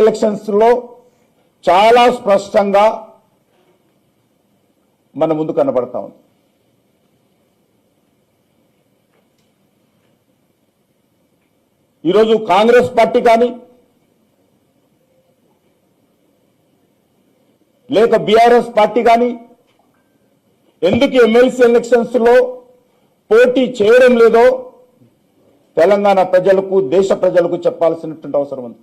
Elections లో చాలా స్పష్టంగా మన ముందు కనబడతా ఉంది. ఈరోజు కాంగ్రెస్ పార్టీ కానీ లేక బీఆర్ఎస్ పార్టీ కానీ ఎందుకు ఎమ్మెల్సీ ఎలక్షన్స్ లో పోటీ చేయడం లేదో తెలంగాణ ప్రజలకు, దేశ ప్రజలకు చెప్పాల్సినటువంటి అవసరం ఉంది.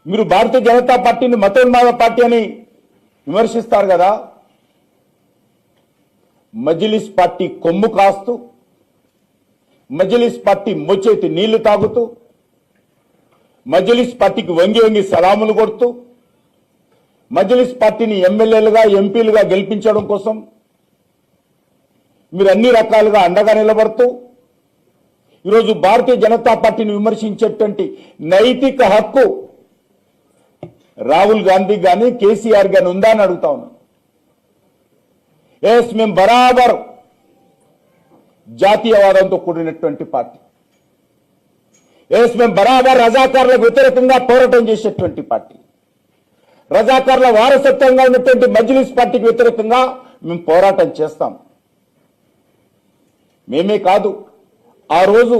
మీరు భారతీయ జనతా పార్టీని మతోన్మాద పార్టీ అని విమర్శిస్తారు కదా, మజ్లిస్ పార్టీ కొమ్ము కాస్తూ, మజ్లిస్ పార్టీ మొచ్చేతి నీళ్లు తాగుతూ, మజ్లిస్ పార్టీకి వంగి వంగి సలాములు కొడుతూ, మజ్లిస్ పార్టీని ఎమ్మెల్యేలుగా, ఎంపీలుగా గెలిపించడం కోసం మీరు అన్ని రకాలుగా అండగా నిలబడుతూ ఈరోజు భారతీయ జనతా పార్టీని విమర్శించేటువంటి నైతిక హక్కు రాహుల్ గాంధీ కానీ కేసీఆర్ గాని ఉందా అని అడుగుతా ఉన్నాను. ఎస్, మేము బరాబర్ జాతీయవాదంతో కూడినటువంటి పార్టీ. ఎస్, మేము బరాబర్ రజాకార్లకు వ్యతిరేకంగా పోరాటం చేసేటువంటి పార్టీ. రజాకార్ల వారసత్వంగా ఉన్నటువంటి మజ్లిస్ పార్టీకి వ్యతిరేకంగా మేము పోరాటం చేస్తాం. మేమే కాదు, ఆ రోజు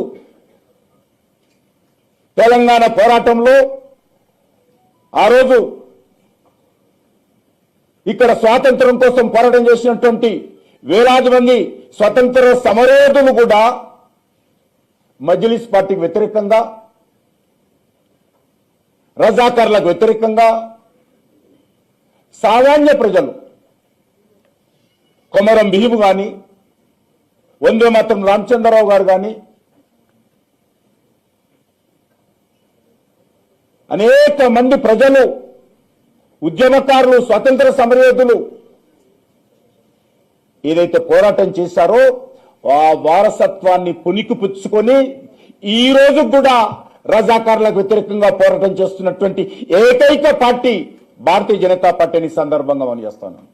తెలంగాణ పోరాటంలో ఆ రోజు ఇక్కడ స్వాతంత్రం కోసం పోరాటం చేసినటువంటి వేలాది మంది స్వతంత్ర సమరయోధులు కూడా మజ్లిస్ పార్టీకి వ్యతిరేకంగా, రజాకార్లకు వ్యతిరేకంగా సామాన్య ప్రజలు కొమరం భీమ్ కానీ, వందే మాతరం రామచంద్రరావు గారు కానీ, అనేక మంది ప్రజలు, ఉద్యమకారులు, స్వతంత్ర సమరయోధులు ఏదైతే పోరాటం చేశారో ఆ వారసత్వాన్ని పుణికిపుచ్చుకొని ఈ రోజు కూడా రజాకార్లకు వ్యతిరేకంగా పోరాటం చేస్తున్నటువంటి ఏకైక పార్టీ భారతీయ జనతా పార్టీని సందర్భంగా మనం చేస్తున్నాం.